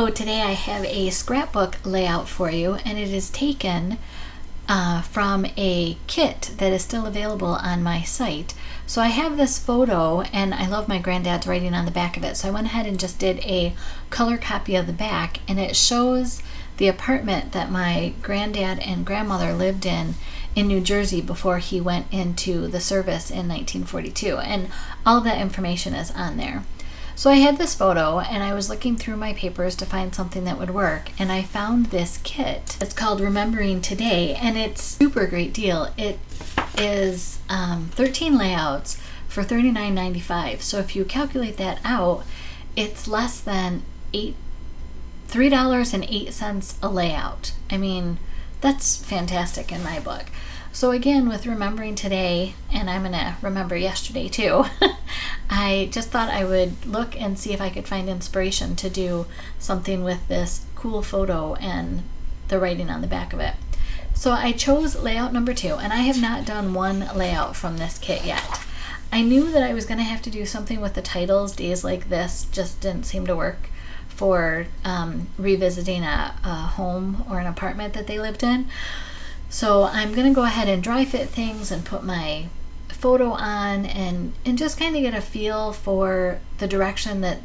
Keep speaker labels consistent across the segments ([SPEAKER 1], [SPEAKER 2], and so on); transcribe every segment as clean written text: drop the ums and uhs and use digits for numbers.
[SPEAKER 1] So today I have a scrapbook layout for you, and it is taken from a kit that is still available on my site. So I have this photo, and I love my granddad's writing on the back of it, so I went ahead and just did a color copy of the back, and it shows the apartment that my granddad and grandmother lived in New Jersey before he went into the service in 1942, and all that information is on there. So I had this photo, and I was looking through my papers to find something that would work, and I found this kit. It's called Remembering Today, and it's a super great deal. It is 13 layouts for $39.95. So if you calculate that out, it's less than $3.08 a layout. I mean, that's fantastic in my book. So again, with Remembering Today, and I'm gonna remember yesterday too, I just thought I would look and see if I could find inspiration to do something with this cool photo and the writing on the back of it. So I chose layout number 2, and I have not done one layout from this kit yet. I knew that I was gonna have to do something with the titles. Days like this just didn't seem to work for revisiting a home or an apartment that they lived in. So I'm going to go ahead and dry fit things and put my photo on and just kind of get a feel for the direction that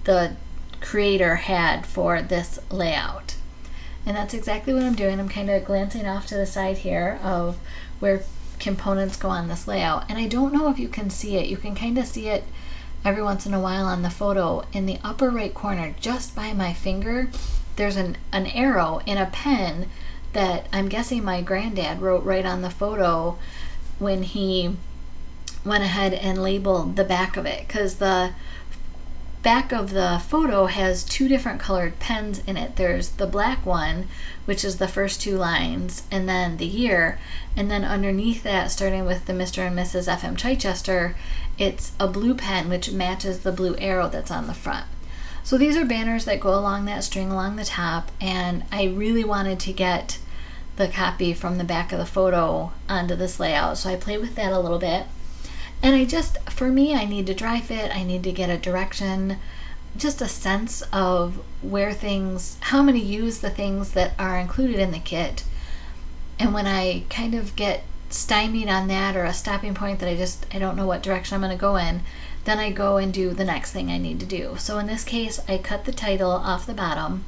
[SPEAKER 1] the creator had for this layout. And that's exactly what I'm doing. I'm kind of glancing off to the side here of where components go on this layout. And I don't know if you can see it. You can kind of see it every once in a while on the photo. In the upper right corner, just by my finger, there's an arrow in a pen that I'm guessing my granddad wrote right on the photo when he went ahead and labeled the back of it, because the back of the photo has 2 different colored pens in it. There's the black one, which is the first 2 lines, and then the year, and then underneath that, starting with the Mr. and Mrs. F.M. Chichester, it's a blue pen which matches the blue arrow that's on the front. So these are banners that go along that string along the top, and I really wanted to get the copy from the back of the photo onto this layout. So I played with that a little bit. And for me, I need to dry fit, I need to get a direction, just a sense of how I'm going to use the things that are included in the kit. And when I kind of get stymied on that, or a stopping point that I don't know what direction I'm going to go in, then I go and do the next thing I need to do. So in this case, I cut the title off the bottom,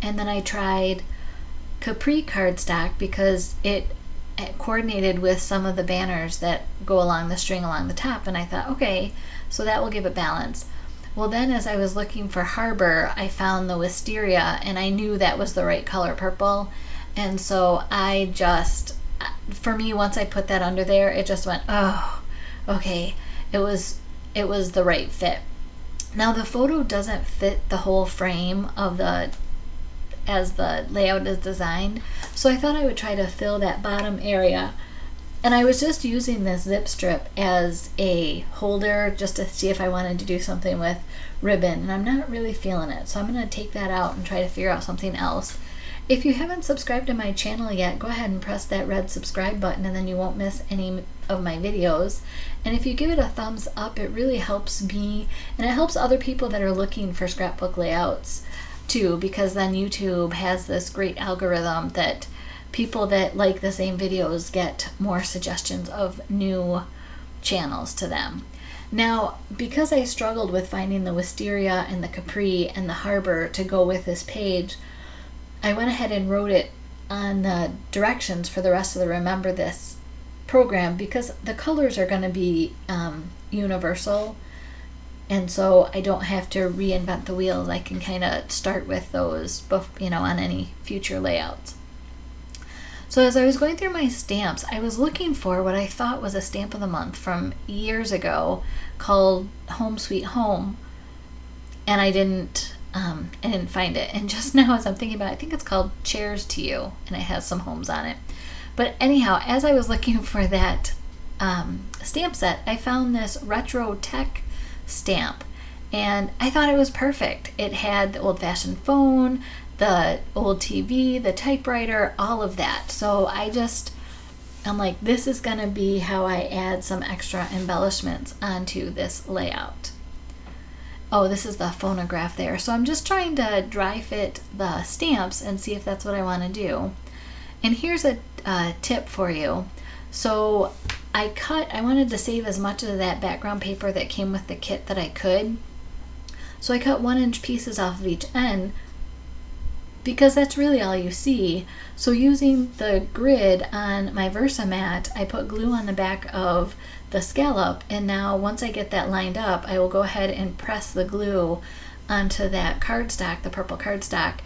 [SPEAKER 1] and then I tried Capri cardstock because it coordinated with some of the banners that go along the string along the top, and I thought, okay, so that will give it balance. Well, then as I was looking for Harbor, I found the wisteria, and I knew that was the right color purple, and so for me, once I put that under there, it just went, oh, okay, it was the right fit. Now the photo doesn't fit the whole frame as the layout is designed, so I thought I would try to fill that bottom area, and I was just using this zip strip as a holder just to see if I wanted to do something with ribbon, and I'm not really feeling it, so I'm going to take that out and try to figure out something else. If you haven't subscribed to my channel yet, go ahead and press that red subscribe button, and then you won't miss any of my videos. And if you give it a thumbs up, it really helps me, and it helps other people that are looking for scrapbook layouts too, because then YouTube has this great algorithm that people that like the same videos get more suggestions of new channels to them. Now, because I struggled with finding the wisteria and the Capri and the Harbor to go with this page, I went ahead and wrote it on the directions for the rest of the Remember This program, because the colors are going to be universal, and so I don't have to reinvent the wheel. I can kind of start with those, on any future layouts. So as I was going through my stamps, I was looking for what I thought was a stamp of the month from years ago called Home Sweet Home, and I didn't find it. And just now, as I'm thinking about it, I think it's called Chairs to You, and it has some homes on it. But anyhow, as I was looking for that stamp set, I found this retro tech stamp, and I thought it was perfect. It had the old-fashioned phone, the old TV, the typewriter, all of that. So I'm like, this is gonna be how I add some extra embellishments onto this layout. Oh, this is the phonograph there. So I'm just trying to dry fit the stamps and see if that's what I want to do. And here's a tip for you. So I wanted to save as much of that background paper that came with the kit that I could. So I cut 1-inch pieces off of each end because that's really all you see. So using the grid on my Versamat, I put glue on the back of the scallop, and now once I get that lined up, I will go ahead and press the glue onto that cardstock, the purple cardstock,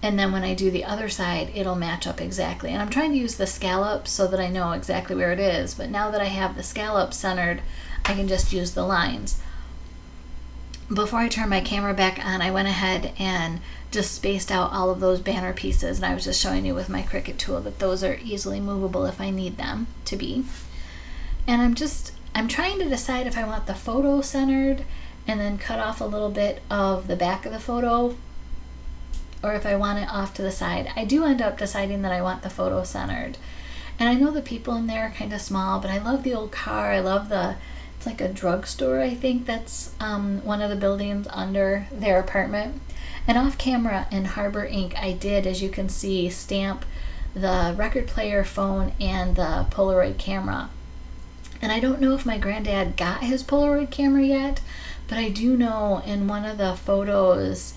[SPEAKER 1] and then when I do the other side, it'll match up exactly. And I'm trying to use the scallop so that I know exactly where it is, but now that I have the scallop centered, I can just use the lines. Before I turned my camera back on, I went ahead and just spaced out all of those banner pieces, and I was just showing you with my Cricut tool that those are easily movable if I need them to be. And I'm trying to decide if I want the photo centered and then cut off a little bit of the back of the photo, or if I want it off to the side. I do end up deciding that I want the photo centered. And I know the people in there are kind of small, but I love the old car. I love it's like a drugstore, I think that's one of the buildings under their apartment. And off camera in Harbor Ink, I did, as you can see, stamp the record player, phone, and the Polaroid camera. And I don't know if my granddad got his Polaroid camera yet, but I do know in one of the photos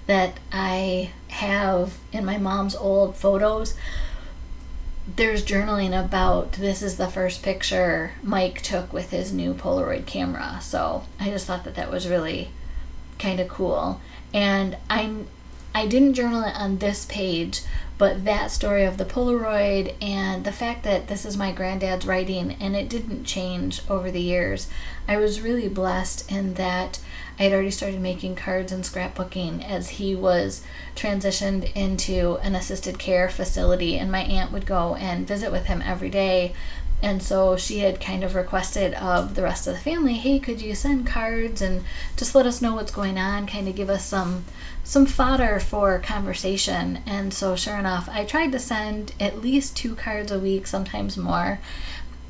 [SPEAKER 1] that I have in my mom's old photos, there's journaling about this is the first picture Mike took with his new Polaroid camera. So I just thought that that was really kind of cool. And I didn't journal it on this page, but that story of the Polaroid and the fact that this is my granddad's writing and it didn't change over the years, I was really blessed in that I had already started making cards and scrapbooking as he was transitioned into an assisted care facility, and my aunt would go and visit with him every day. And so she had kind of requested of the rest of the family, hey, could you send cards and just let us know what's going on, kind of give us some fodder for conversation. And so sure enough, I tried to send at least 2 cards a week, sometimes more.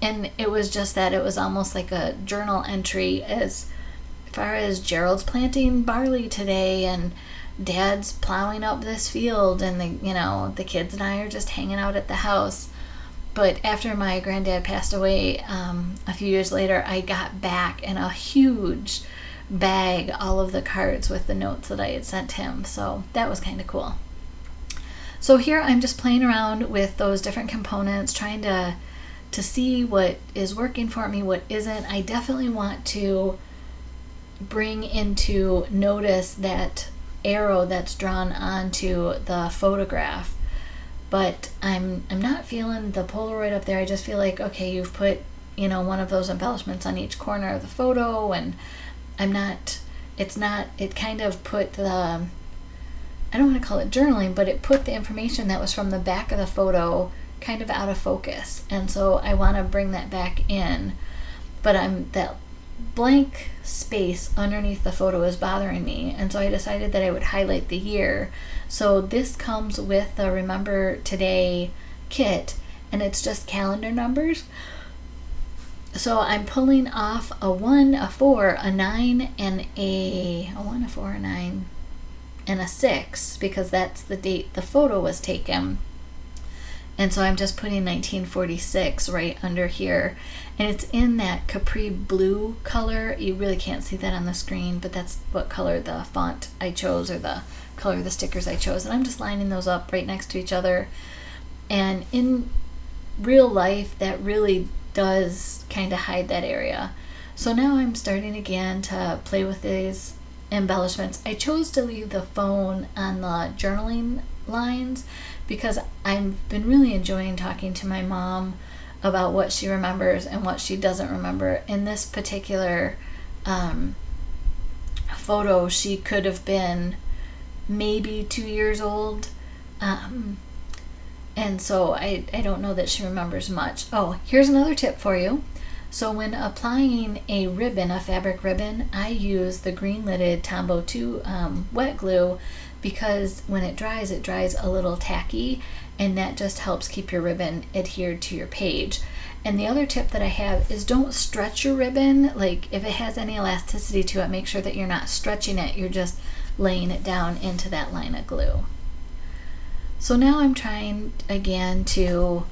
[SPEAKER 1] And it was just that it was almost like a journal entry as far as Gerald's planting barley today and Dad's plowing up this field, and the kids and I are just hanging out at the house. But after my granddad passed away a few years later, I got back in a huge bag all of the cards with the notes that I had sent him. So that was kind of cool. So here I'm just playing around with those different components, trying to see what is working for me, what isn't. I definitely want to bring into notice that arrow that's drawn onto the photograph. But I'm not feeling the Polaroid up there. I just feel like, okay, you've put, one of those embellishments on each corner of the photo, and it kind of put I don't want to call it journaling, but it put the information that was from the back of the photo kind of out of focus. And so I want to bring that back in. But that blank space underneath the photo is bothering me, and so I decided that I would highlight the year. So this comes with the Remember Today kit, and it's just calendar numbers. So I'm pulling off a 1, a 4, a 9, and a 1, a 4, a 9, and a 6, because that's the date the photo was taken. And so I'm just putting 1946 right under here. And it's in that Capri blue color. You really can't see that on the screen, but that's what color the font I chose, or the color of the stickers I chose. And I'm just lining those up right next to each other. And in real life, that really does kind of hide that area. So now I'm starting again to play with these embellishments. I chose to leave the phone on the journaling lines because I've been really enjoying talking to my mom about what she remembers and what she doesn't remember. In this particular photo, she could have been maybe 2 years old, and so I don't know that she remembers much. Oh, here's another tip for you. So when applying a ribbon, a fabric ribbon, I use the green lidded Tombow 2 wet glue because when it dries a little tacky, and that just helps keep your ribbon adhered to your page. And the other tip that I have is don't stretch your ribbon. Like if it has any elasticity to it, make sure that you're not stretching it, you're just laying it down into that line of glue. So now I'm trying again to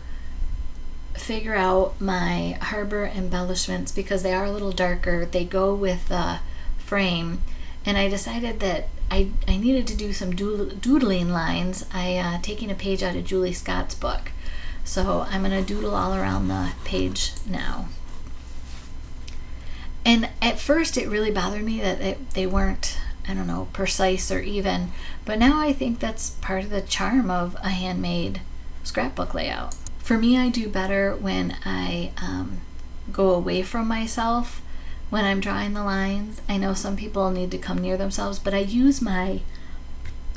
[SPEAKER 1] figure out my harbor embellishments because they are a little darker. They go with the frame, and I decided that I needed to do some doodling lines. Taking a page out of Julie Scott's book. So I'm going to doodle all around the page now. And at first it really bothered me that they weren't, I don't know, precise or even, but now I think that's part of the charm of a handmade scrapbook layout. For me, I do better when I go away from myself when I'm drawing the lines. I know some people need to come near themselves, but I use my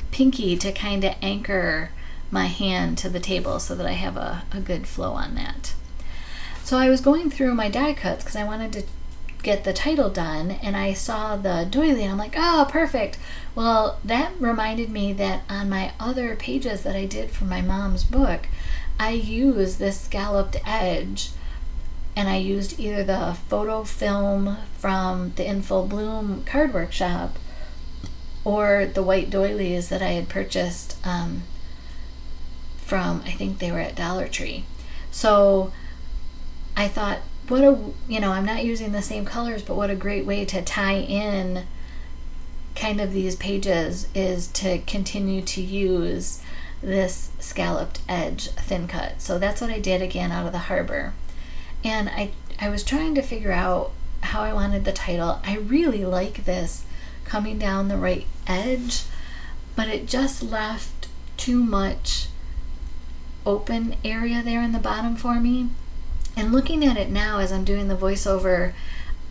[SPEAKER 1] pinky to kind of anchor my hand to the table so that I have a good flow on that. So I was going through my die cuts because I wanted to get the title done, and I saw the doily and I'm like, oh, perfect. Well, that reminded me that on my other pages that I did for my mom's book, I used this scalloped edge, and I used either the photo film from the In Full Bloom card workshop or the white doilies that I had purchased from, I think they were at Dollar Tree. So I thought, I'm not using the same colors, but what a great way to tie in kind of these pages is to continue to use this scalloped edge thin cut. So that's what I did again out of the harbor. And I was trying to figure out how I wanted the title. I really like this coming down the right edge, but it just left too much open area there in the bottom for me. And looking at it now as I'm doing the voiceover,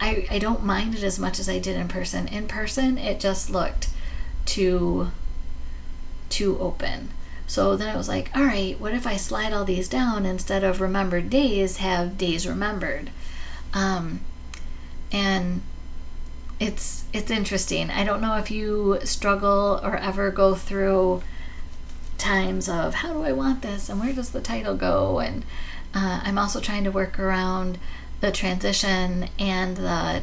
[SPEAKER 1] I don't mind it as much as I did in person. In person, it just looked too open. So then it was like, all right, what if I slide all these down, instead of remembered days, have days remembered? And it's interesting. I don't know if you struggle or ever go through times of how do I want this and where does the title go, and I'm also trying to work around the transition and the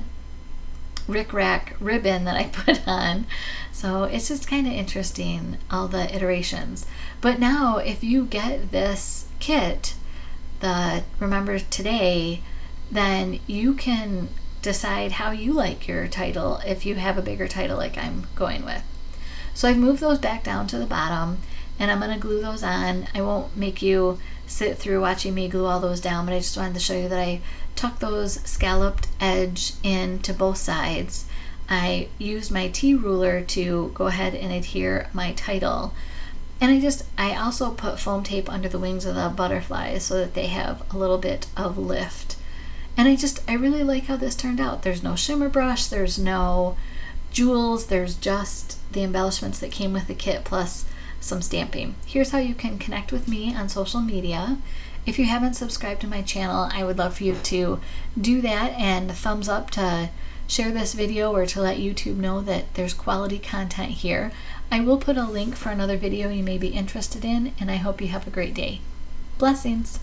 [SPEAKER 1] rickrack ribbon that I put on, so it's just kind of interesting, all the iterations. But now if you get this kit, the Remember Today, then you can decide how you like your title if you have a bigger title like I'm going with. So I've moved those back down to the bottom, and I'm going to glue those on. I won't make you sit through watching me glue all those down, but I just wanted to show you that I tucked those scalloped edge into both sides. I used my T-ruler to go ahead and adhere my title. And I also put foam tape under the wings of the butterflies so that they have a little bit of lift. And I really like how this turned out. There's no shimmer brush, there's no jewels, there's just the embellishments that came with the kit plus some stamping. Here's how you can connect with me on social media. If you haven't subscribed to my channel, I would love for you to do that, and thumbs up to share this video or to let YouTube know that there's quality content here. I will put a link for another video you may be interested in, and I hope you have a great day. Blessings.